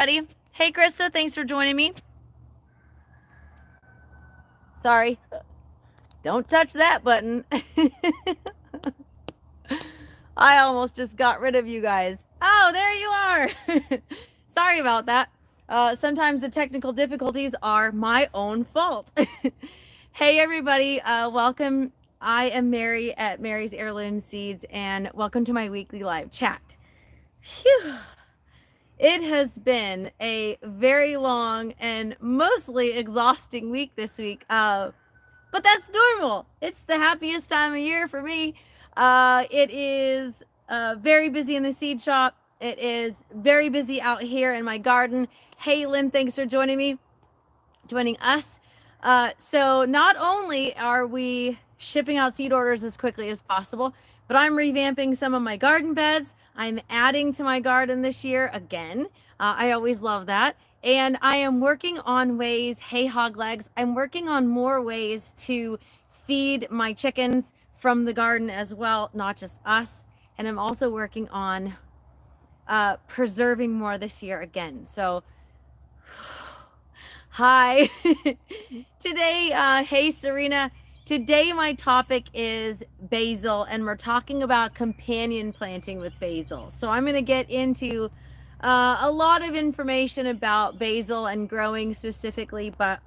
Hey, Krista, thanks for joining me. Sorry. Don't touch that button. I almost just got rid of you guys. Oh, there you are. Sorry about that. Sometimes the technical difficulties are my own fault. Hey, everybody. Welcome. I am Mary at Mary's Heirloom Seeds, and welcome to my weekly live chat. Phew. It has been a very long and mostly exhausting week this week. But that's normal. It's the happiest time of year for me. It is very busy in the seed shop. It is very busy out here in my garden. Hey, Lynn, thanks for joining us. So not only are we shipping out seed orders as quickly as possible, but I'm revamping some of my garden beds. I'm adding to my garden this year again. I always love that. And I am working on ways, hey, hog legs, I'm working on more ways to feed my chickens from the garden as well, not just us. And I'm also working on preserving more this year again. So, hi. Today, hey, Serena. Today, my topic is basil, and we're talking about companion planting with basil. So I'm going to get into a lot of information about basil and growing specifically, but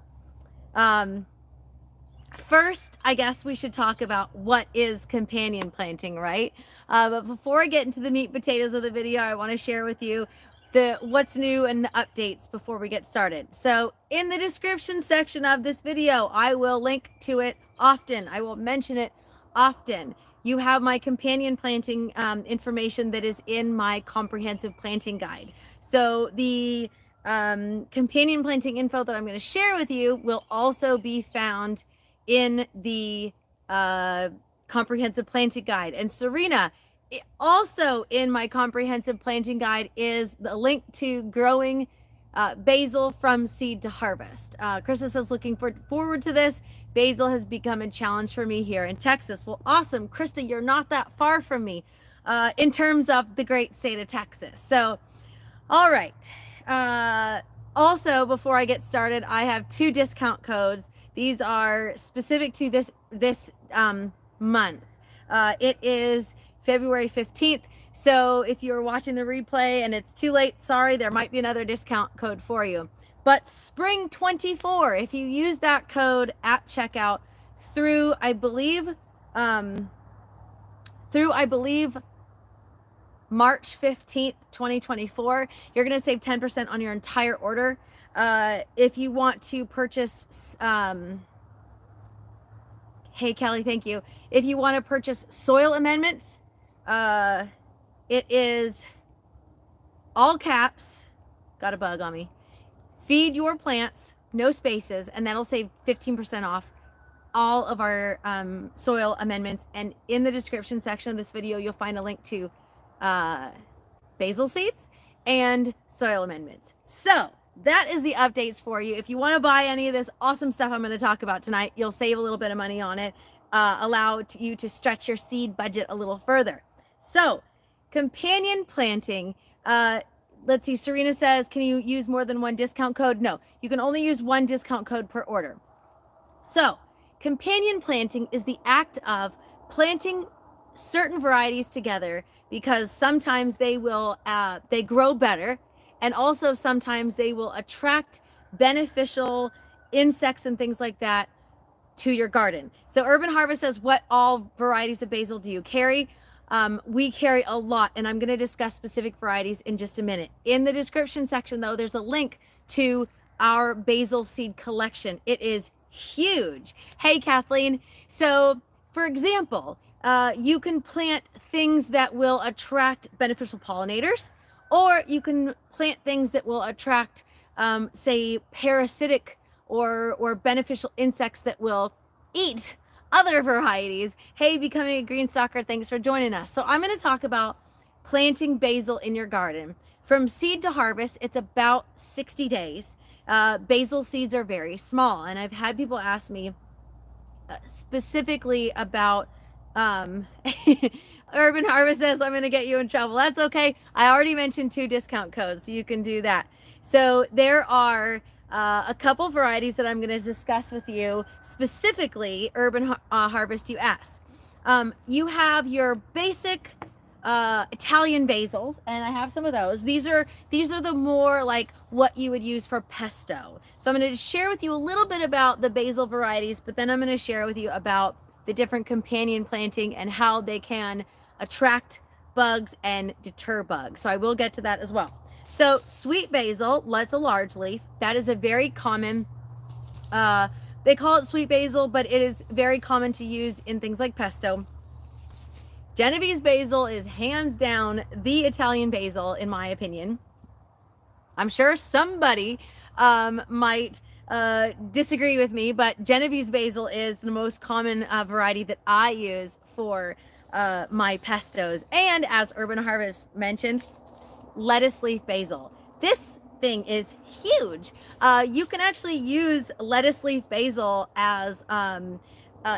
first, I guess we should talk about what is companion planting, right? But before I get into the meat and potatoes of the video, I want to share with you what's new and the updates before we get started. So in the description section of this video, I will link to it often. I will mention it often. You have my companion planting information that is in my comprehensive planting guide. So the companion planting info that I'm going to share with you will also be found in the comprehensive planting guide. And Serena, also in my comprehensive planting guide is the link to growing basil from seed to harvest. Krista says, looking forward to this. Basil has become a challenge for me here in Texas. Well, awesome. Krista, you're not that far from me in terms of the great state of Texas. So, all right. Also, before I get started, I have 2 discount codes. These are specific to this month. It is February 15th. So if you're watching the replay and it's too late, sorry, there might be another discount code for you. But Spring 24, if you use that code at checkout through, I believe, March 15th, 2024, you're going to save 10% on your entire order. If you want to purchase, hey, Kelly, thank you. If you want to purchase soil amendments, it is all caps, got a bug on me, feed your plants, no spaces, and that'll save 15% off all of our soil amendments. And in the description section of this video, you'll find a link to Basil Seeds and soil amendments. So that is the updates for you. If you want to buy any of this awesome stuff I'm going to talk about tonight, you'll save a little bit of money on it, allow you to stretch your seed budget a little further. So companion planting, let's see, Serena says, can you use more than one discount code? No, you can only use one discount code per order. So companion planting is the act of planting certain varieties together because sometimes they will they grow better, and also sometimes they will attract beneficial insects and things like that to your garden. So Urban Harvest says, what all varieties of basil do you carry? We carry a lot, and I'm going to discuss specific varieties in just a minute. In the description section, though, there's a link to our basil seed collection. It is huge. Hey, Kathleen. So, for example, you can plant things that will attract beneficial pollinators, or you can plant things that will attract, say, parasitic or beneficial insects that will eat other varieties. Hey, Becoming a Green Stalker, thanks for joining us. So I'm going to talk about planting basil in your garden. From seed to harvest, it's about 60 days. Basil seeds are very small, and I've had people ask me specifically about Urban Harvest says I'm going to get you in trouble. That's okay. I already mentioned 2 discount codes, so you can do that. So there are a couple varieties that I'm going to discuss with you, specifically Urban Harvest, you asked. You have your basic Italian basils, and I have some of those. These are the more like what you would use for pesto. So I'm going to share with you a little bit about the basil varieties, but then I'm going to share with you about the different companion planting and how they can attract bugs and deter bugs. So I will get to that as well. So sweet basil, that's a large leaf. That is a very common, they call it sweet basil, but it is very common to use in things like pesto. Genovese basil is hands down the Italian basil, in my opinion. I'm sure somebody might disagree with me, but Genovese basil is the most common variety that I use for my pestos. And as Urban Harvest mentioned, lettuce leaf basil. This thing is huge. You can actually use lettuce leaf basil as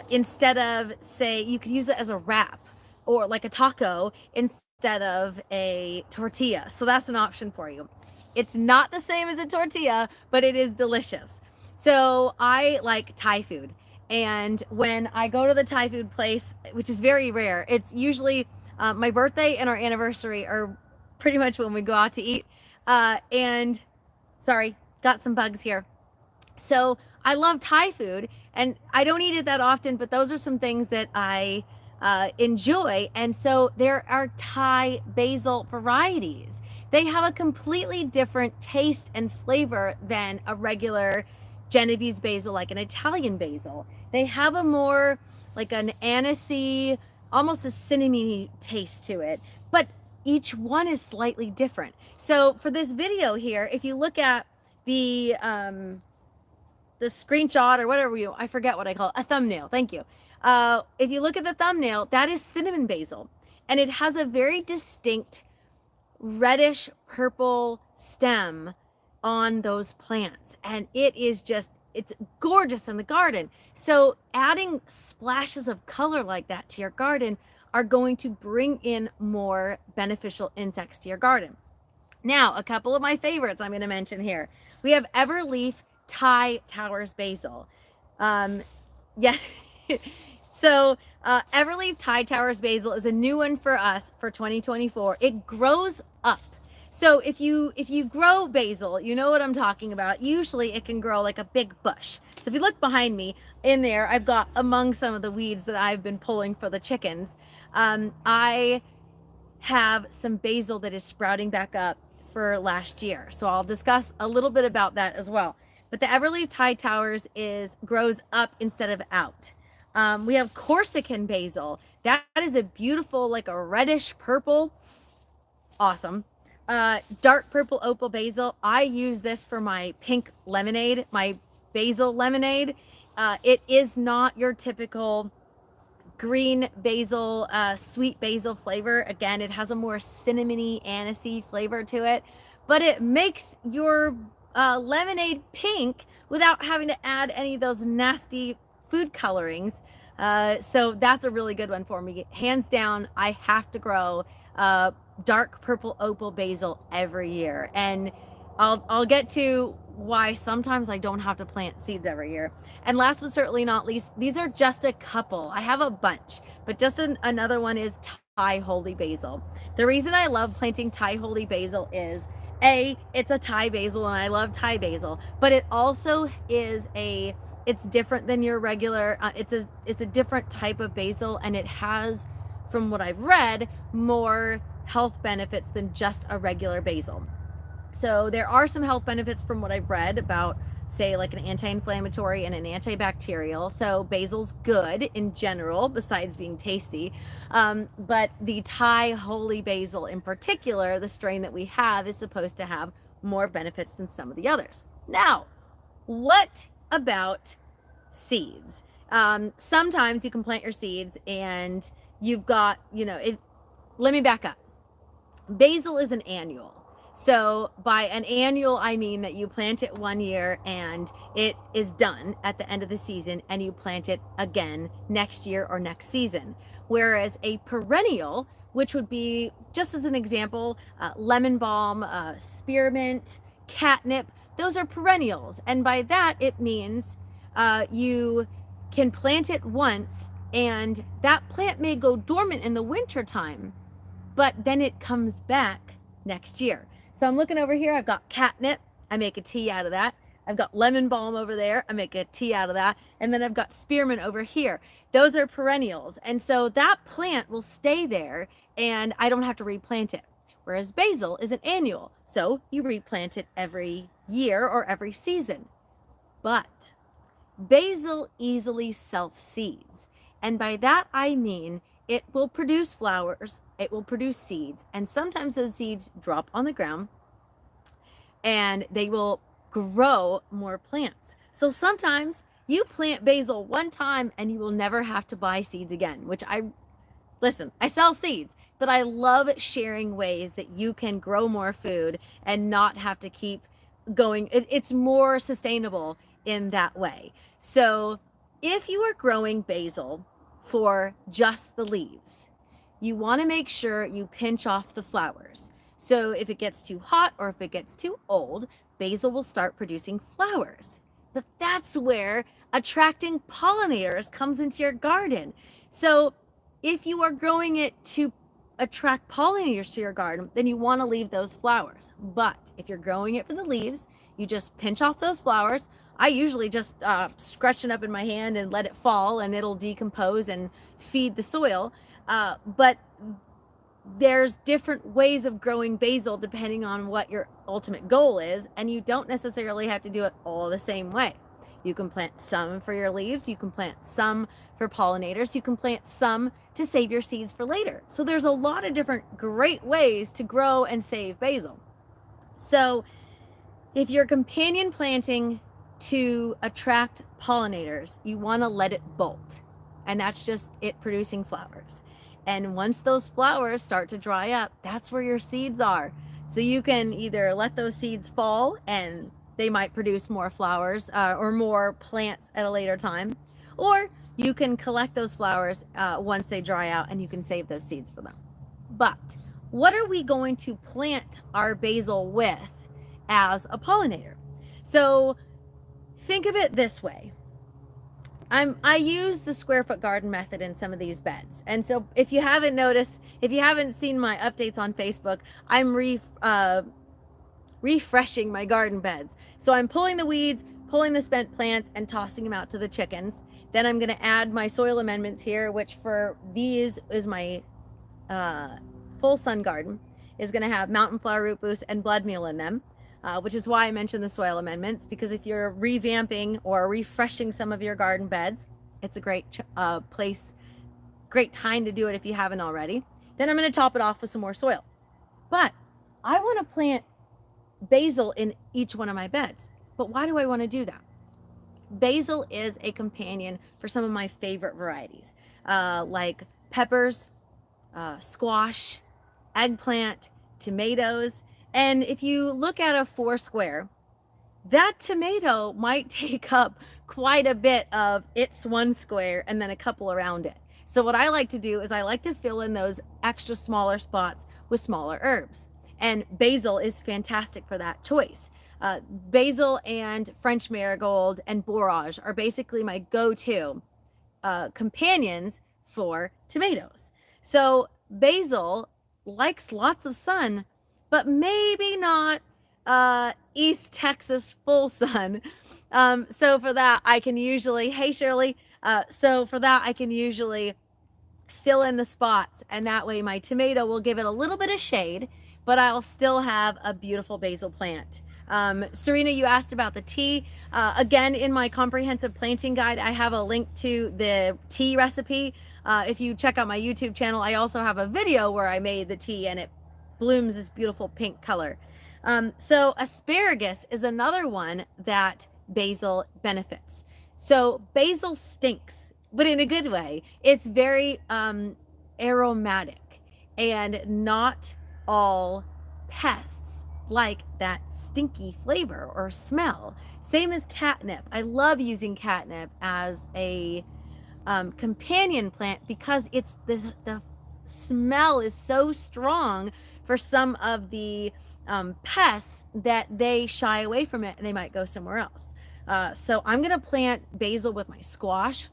instead of, say, you could use it as a wrap or like a taco instead of a tortilla. So that's an option for you. It's not the same as a tortilla, but it is delicious. So I like Thai food. And when I go to the Thai food place, which is very rare, it's usually my birthday and our anniversary are pretty much when we go out to eat. And sorry, got some bugs here. So I love Thai food, and I don't eat it that often, but those are some things that I enjoy. And so there are Thai basil varieties. They have a completely different taste and flavor than a regular Genovese basil, like an Italian basil. They have a more like an anisey, almost a cinnamony taste to it, but each one is slightly different. So for this video here, if you look at the screenshot or whatever I forget what I call it, a thumbnail, thank you. If you look at the thumbnail, that is cinnamon basil, and it has a very distinct reddish purple stem on those plants, and it's gorgeous in the garden. So adding splashes of color like that to your garden are going to bring in more beneficial insects to your garden. Now, a couple of my favorites I'm going to mention here. We have Everleaf Thai Towers Basil. Yes. So Everleaf Thai Towers Basil is a new one for us for 2024. It grows up. So if you grow basil, you know what I'm talking about. Usually it can grow like a big bush. So if you look behind me in there, I've got among some of the weeds that I've been pulling for the chickens. I have some basil that is sprouting back up for last year. So I'll discuss a little bit about that as well. But the Everleaf Thai Towers grows up instead of out. We have Corsican basil. That is a beautiful, like a reddish purple. Awesome. Dark purple opal basil. I use this for my pink lemonade, my basil lemonade. It is not your typical green basil, sweet basil flavor. Again, it has a more cinnamony, anisey flavor to it, but it makes your lemonade pink without having to add any of those nasty food colorings. So that's a really good one for me. Hands down, I have to grow dark purple opal basil every year. And I'll get to why sometimes I don't have to plant seeds every year. And last but certainly not least, these are just a couple. I have a bunch, but just another one is Thai holy basil. The reason I love planting Thai holy basil is it's a Thai basil, and I love Thai basil, but it also is it's different than your regular, it's a different type of basil, and it has, from what I've read, more health benefits than just a regular basil. So there are some health benefits from what I've read about, say, like an anti-inflammatory and an antibacterial. So basil's good in general, besides being tasty. But the Thai holy basil in particular, the strain that we have, is supposed to have more benefits than some of the others. Now, what about seeds? Sometimes you can plant your seeds and you've got, let me back up. Basil is an annual. So by an annual, I mean that you plant it one year and it is done at the end of the season, and you plant it again next year or next season. Whereas a perennial, which would be, just as an example, lemon balm, spearmint, catnip, those are perennials. And by that, it means you can plant it once, and that plant may go dormant in the winter time, but then it comes back next year. So I'm looking over here, I've got catnip, I make a tea out of that. I've got lemon balm over there, I make a tea out of that. And then I've got spearmint over here. Those are perennials. And so that plant will stay there and I don't have to replant it. Whereas basil is an annual, so you replant it every year or every season. But basil easily self-seeds. And by that I mean it will produce flowers, it will produce seeds, and sometimes those seeds drop on the ground and they will grow more plants. So sometimes you plant basil one time and you will never have to buy seeds again, which listen, I sell seeds, but I love sharing ways that you can grow more food and not have to keep going. It's more sustainable in that way. So if you are growing basil for just the leaves, you want to make sure you pinch off the flowers. So if it gets too hot or if it gets too old, basil will start producing flowers. But that's where attracting pollinators comes into your garden. So if you are growing it to attract pollinators to your garden, then you want to leave those flowers. But if you're growing it for the leaves, you just pinch off those flowers. I usually just scratch it up in my hand and let it fall, and it'll decompose and feed the soil. But there's different ways of growing basil depending on what your ultimate goal is, and you don't necessarily have to do it all the same way. You can plant some for your leaves, you can plant some for pollinators, you can plant some to save your seeds for later. So there's a lot of different great ways to grow and save basil. So if you're companion planting to attract pollinators, you want to let it bolt, and that's just it producing flowers. And once those flowers start to dry up, that's where your seeds are. So you can either let those seeds fall and they might produce more flowers or more plants at a later time, or you can collect those flowers once they dry out and you can save those seeds for them. But what are we going to plant our basil with as a pollinator? So think of it this way. I use the square foot garden method in some of these beds. And so if you haven't noticed, if you haven't seen my updates on Facebook, I'm refreshing my garden beds. So I'm pulling the weeds, pulling the spent plants, and tossing them out to the chickens. Then I'm going to add my soil amendments here, which for these is my full sun garden, is going to have mountain flower root boost and blood meal in them. Which is why I mentioned the soil amendments, because if you're revamping or refreshing some of your garden beds, it's a great great time to do it if you haven't already. Then I'm going to top it off with some more soil. But I want to plant basil in each one of my beds. But why do I want to do that? Basil is a companion for some of my favorite varieties, like peppers, squash, eggplant, tomatoes. And if you look at a 4 square, that tomato might take up quite a bit of its 1 square and then a couple around it. So what I like to do is I like to fill in those extra smaller spots with smaller herbs. And basil is fantastic for that choice. Basil and French marigold and borage are basically my go-to companions for tomatoes. So basil likes lots of sun, but maybe not East Texas full sun. So for that, I can usually, hey Shirley, so for that, I can usually fill in the spots, and that way my tomato will give it a little bit of shade, but I'll still have a beautiful basil plant. Serena, you asked about the tea. Again, in my comprehensive planting guide, I have a link to the tea recipe. If you check out my YouTube channel, I also have a video where I made the tea and it blooms this beautiful pink color. So asparagus is another one that basil benefits. So basil stinks, but in a good way. It's very aromatic, and not all pests like that stinky flavor or smell. Same as catnip. I love using catnip as a companion plant because it's the smell is so strong for some of the pests that they shy away from it and they might go somewhere else. So I'm going to plant basil with my squash.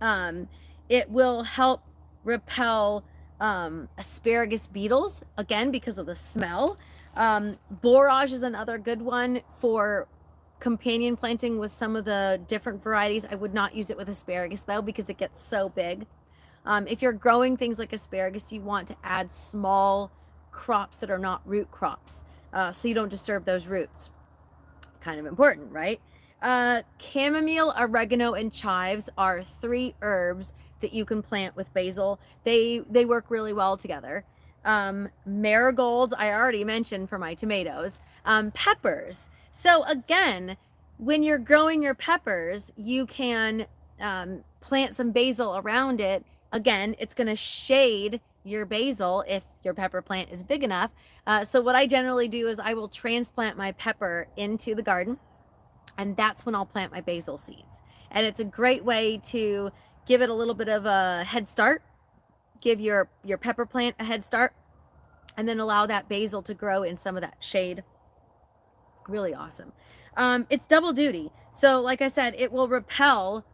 It will help repel asparagus beetles, again, because of the smell. Borage is another good one for companion planting with some of the different varieties. I would not use it with asparagus though, because it gets so big. If you're growing things like asparagus, you want to add small crops that are not root crops, so you don't disturb those roots. Kind of important, right? Chamomile, oregano, and chives are 3 herbs that you can plant with basil. They work really well together. Marigolds, I already mentioned for my tomatoes. Peppers. So again, when you're growing your peppers, you can plant some basil around it. Again, it's going to shade your basil if your pepper plant is big enough. So what I generally do is I will transplant my pepper into the garden, and that's when I'll plant my basil seeds. And it's a great way to give it a little bit of a head start, give your pepper plant a head start, and then allow that basil to grow in some of that shade. Really awesome. It's double duty. So like I said, it will repel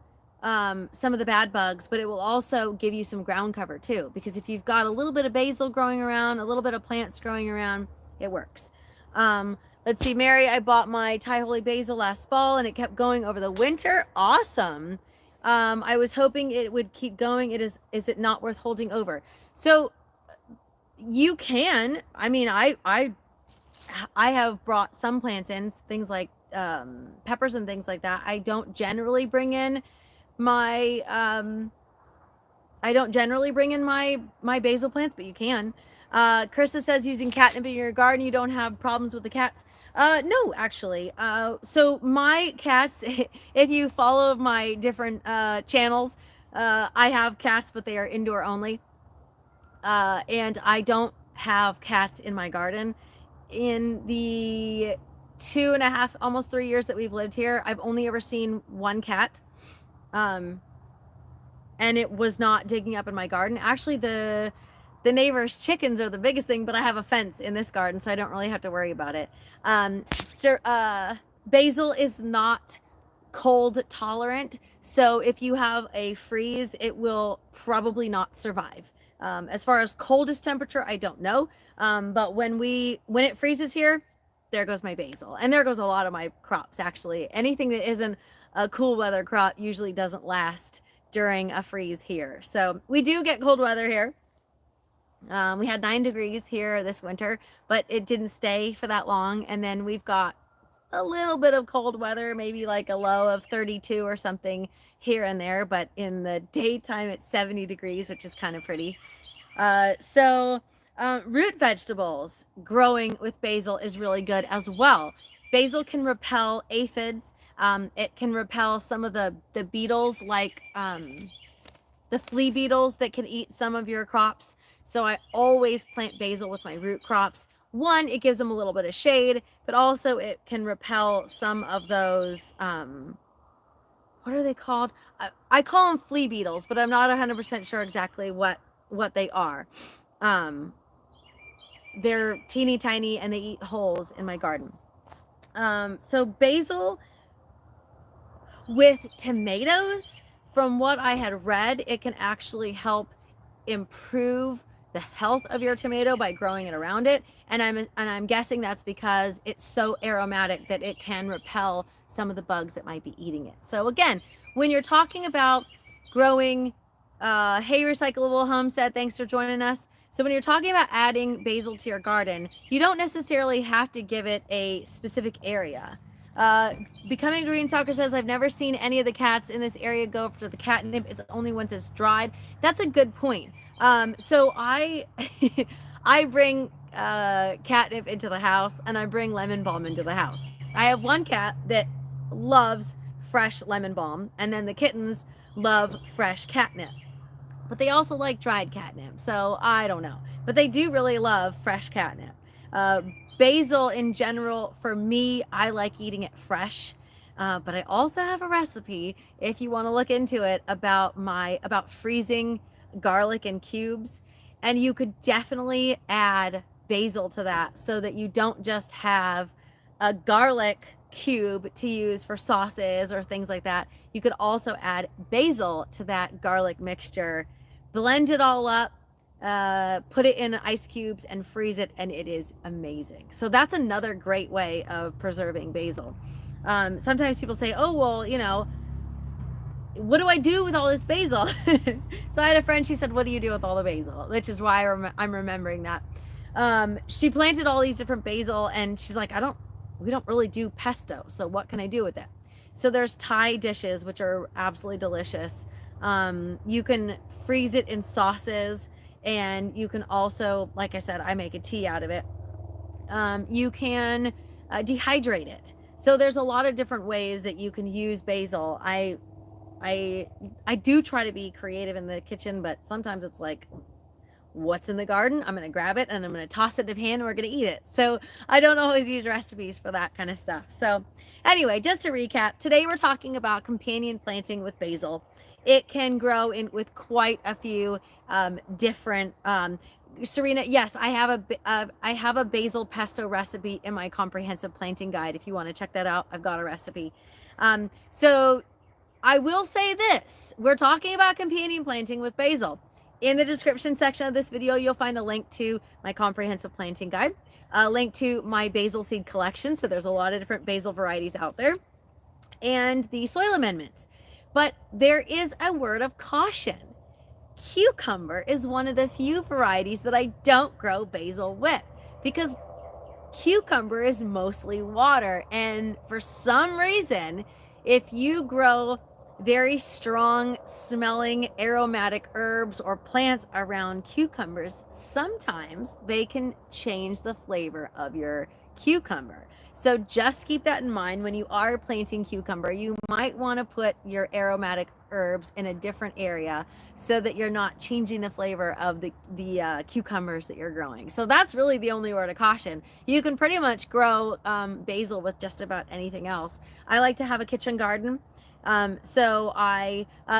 some of the bad bugs, but it will also give you some ground cover too, because if you've got a little bit of basil growing around, a little bit of plants growing around, it works. Let's see, Mary, I bought my Thai holy basil last fall and it kept going over the winter. Awesome. I was hoping it would keep going. Is it not worth holding over? So you can, I mean, I have brought some plants in, things like peppers and things like that. I don't generally bring in my my basil plants, but you can. Krista says using catnip in your garden, you don't have problems with the cats. No, actually. So my cats, if you follow my different channels, I have cats, but they are indoor only. And I don't have cats in my garden. In the 2.5, almost 3 years that we've lived here, I've only ever seen one cat. And it was not digging up in my garden. Actually, the neighbor's chickens are the biggest thing, but I have a fence in this garden, so I don't really have to worry about it. Basil is not cold tolerant, so if you have a freeze, it will probably not survive. As far as coldest temperature, I don't know. But when it freezes here, there goes my basil. And there goes a lot of my crops, actually. Anything that isn't a cool weather crop usually doesn't last during a freeze here. So we do get cold weather here. We had 9 degrees here this winter, but it didn't stay for that long. And then we've got a little bit of cold weather, maybe like a low of 32 or something here and there. But in the daytime, it's 70 degrees, which is kind of pretty. Root vegetables growing with basil is really good as well. Basil can repel aphids. It can repel some of the beetles, like the flea beetles that can eat some of your crops. So I always plant basil with my root crops. One, it gives them a little bit of shade, but also it can repel some of those, what are they called? I call them flea beetles, but I'm not 100% sure exactly what they are. They're teeny tiny and they eat holes in my garden. So basil with tomatoes, from what I had read, it can actually help improve the health of your tomato by growing it around it. And I'm guessing that's because it's so aromatic that it can repel some of the bugs that might be eating it. So again, when you're talking about growing, hey, Recyclable Homestead, thanks for joining us. So when you're talking about adding basil to your garden, you don't necessarily have to give it a specific area. Becoming Green Soccer says, I've never seen any of the cats in this area go for the catnip. It's only once it's dried. That's a good point. So I bring catnip into the house, and I bring lemon balm into the house. I have one cat that loves fresh lemon balm, and then the kittens love fresh catnip. But they also like dried catnip, so I don't know. But they do really love fresh catnip. Basil in general, for me, I like eating it fresh. But I also have a recipe, if you want to look into it, about freezing garlic in cubes. And you could definitely add basil to that, so that you don't just have a garlic cube to use for sauces or things like that. You could also add basil to that garlic mixture, blend it all up, put it in ice cubes and freeze it, and it is amazing. So that's another great way of preserving basil. Sometimes people say, oh, well, you know, what do I do with all this basil? So I had a friend, she said, what do you do with all the basil? Which is why I'm remembering that. She planted all these different basil, and she's like, we don't really do pesto, so what can I do with it? So there's Thai dishes, which are absolutely delicious. You can freeze it in sauces, and you can also, like I said, I make a tea out of it. You can dehydrate it. So there's a lot of different ways that you can use basil. I do try to be creative in the kitchen, but sometimes it's like, what's in the garden? I'm going to grab it and I'm going to toss it in a pan and we're going to eat it. So I don't always use recipes for that kind of stuff. So anyway, just to recap, today we're talking about companion planting with basil. It can grow in with quite a few different Serena, yes, I have a basil pesto recipe in my comprehensive planting guide. If you want to check that out, I've got a recipe. So I will say this, we're talking about companion planting with basil. In the description section of this video, you'll find a link to my comprehensive planting guide, a link to my basil seed collection. So there's a lot of different basil varieties out there, and the soil amendments. But there is a word of caution. Cucumber is one of the few varieties that I don't grow basil with, because cucumber is mostly water. And for some reason, if you grow very strong smelling aromatic herbs or plants around cucumbers, sometimes they can change the flavor of your cucumber. So just keep that in mind when you are planting cucumber. You might want to put your aromatic herbs in a different area so that you're not changing the flavor of the cucumbers that you're growing. So that's really the only word of caution. You can pretty much grow basil with just about anything else. I like to have a kitchen garden. So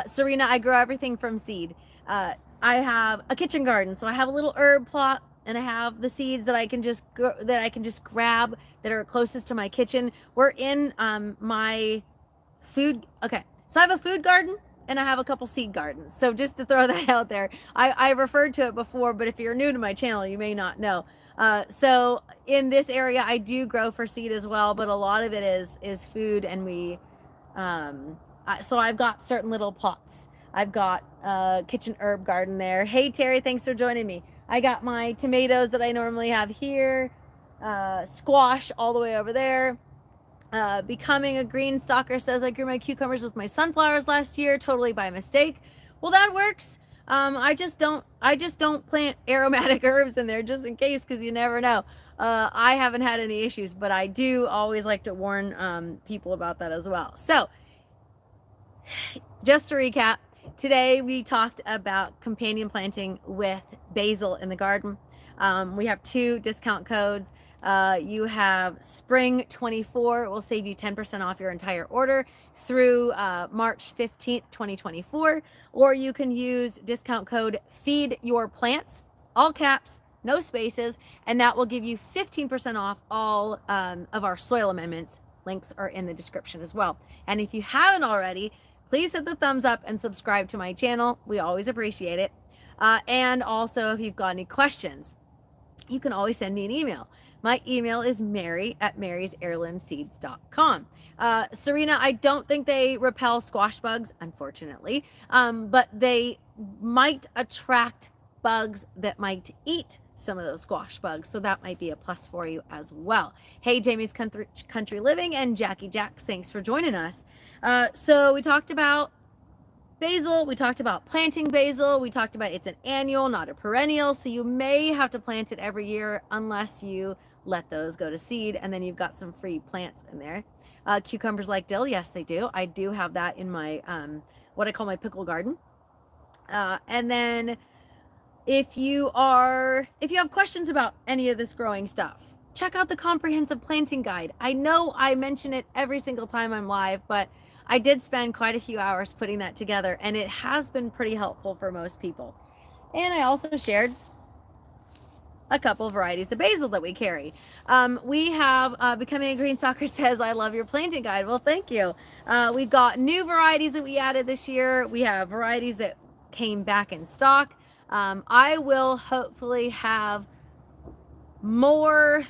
Serena, I grow everything from seed. I have a kitchen garden, so I have a little herb plot, and I have the seeds that I can just grab that are closest to my kitchen. We're in my food. Okay, so I have a food garden and I have a couple seed gardens. So just to throw that out there, I referred to it before, but if you're new to my channel, you may not know. So in this area, I do grow for seed as well, but a lot of it is food, and we. So I've got certain little plots. I've got a kitchen herb garden there. Hey Terry, thanks for joining me. I got my tomatoes that I normally have here, squash all the way over there. Becoming a green stalker says, I grew my cucumbers with my sunflowers last year, totally by mistake. Well, that works. I just don't plant aromatic herbs in there just in case, because you never know. I haven't had any issues, but I do always like to warn people about that as well. So just to recap, today we talked about companion planting with basil in the garden. We have 2 discount codes. You have Spring 24 will save you 10% off your entire order through March 15th, 2024, or you can use discount code Feed Your Plants, all caps, no spaces, and that will give you 15% off all of our soil amendments. Links are in the description as well. And if you haven't already, please hit the thumbs up and subscribe to my channel. We always appreciate it. And also, if you've got any questions, you can always send me an email. My email is mary@marysheirloomseeds.com. Serena, I don't think they repel squash bugs, unfortunately, but they might attract bugs that might eat some of those squash bugs, so that might be a plus for you as well. Hey, Jamie's Country Living and Jackie Jacks, thanks for joining us. So we talked about basil, we talked about planting basil, we talked about it's an annual, not a perennial, so you may have to plant it every year unless you let those go to seed, and then you've got some free plants in there. Cucumbers like dill, yes they do. I do have that in my what I call my pickle garden. And then if you have questions about any of this growing stuff, check out the comprehensive planting guide. I know I mention it every single time I'm live, but I did spend quite a few hours putting that together, and it has been pretty helpful for most people. And I also shared a couple varieties of basil that we carry. We have Becoming a Green Stalker says, I love your planting guide. Well, thank you. We've got new varieties that we added this year. We have varieties that came back in stock. I will hopefully have more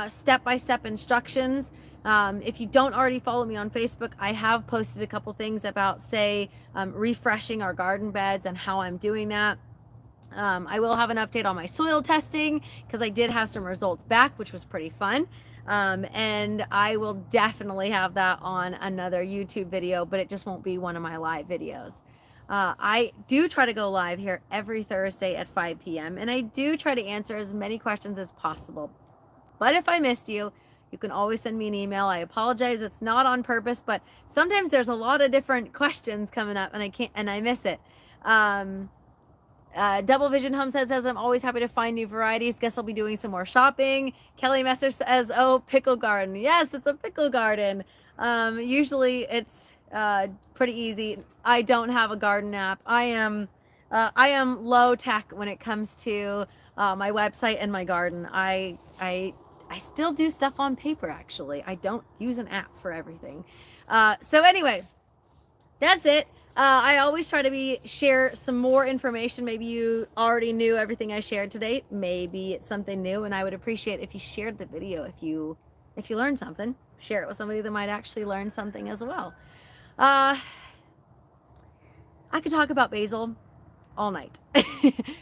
step-by-step instructions. If you don't already follow me on Facebook, I have posted a couple things about, say, refreshing our garden beds and how I'm doing that. I will have an update on my soil testing because I did have some results back, which was pretty fun. And I will definitely have that on another YouTube video, but it just won't be one of my live videos. I do try to go live here every Thursday at 5 p.m. and I do try to answer as many questions as possible. But if I missed you, you can always send me an email. I apologize, it's not on purpose, but sometimes there's a lot of different questions coming up and I miss it. Double Vision Home says, I'm always happy to find new varieties. Guess I'll be doing some more shopping. Kelly Messer says, oh, pickle garden. Yes, it's a pickle garden. Usually it's pretty easy. I don't have a garden app. I am low tech when it comes to my website and my garden. I still do stuff on paper, actually. I don't use an app for everything. So anyway, that's it. I always try to share some more information. Maybe you already knew everything I shared today. Maybe it's something new, and I would appreciate if you shared the video. If you learned something, share it with somebody that might actually learn something as well. I could talk about basil all night,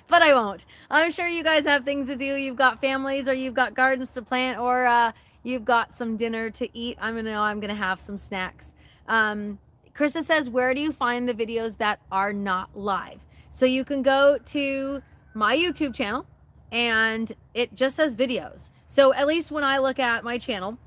but I won't. I'm sure you guys have things to do. You've got families, or you've got gardens to plant, or you've got some dinner to eat. I'm gonna have some snacks. Krista says, where do you find the videos that are not live? So you can go to my YouTube channel and it just says videos. So at least when I look at my channel,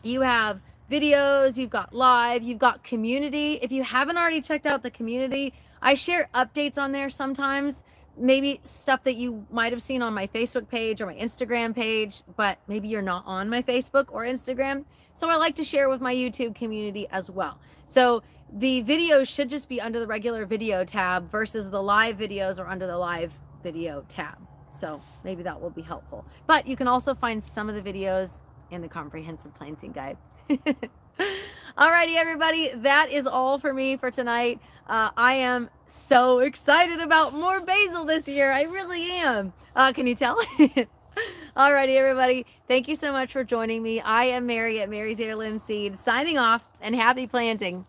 you have videos, you've got live, you've got community. If you haven't already checked out the community, I share updates on there sometimes. Maybe stuff that you might have seen on my Facebook page or my Instagram page, but maybe you're not on my Facebook or Instagram. So I like to share with my YouTube community as well. So the videos should just be under the regular video tab versus the live videos are under the live video tab. So maybe that will be helpful. But you can also find some of the videos in the comprehensive planting guide. Alrighty, everybody, that is all for me for tonight. I am so excited about more basil this year. I really am. Can you tell? Alrighty, everybody, thank you so much for joining me. I am Mary at Mary's Heirloom Seeds, signing off, and happy planting.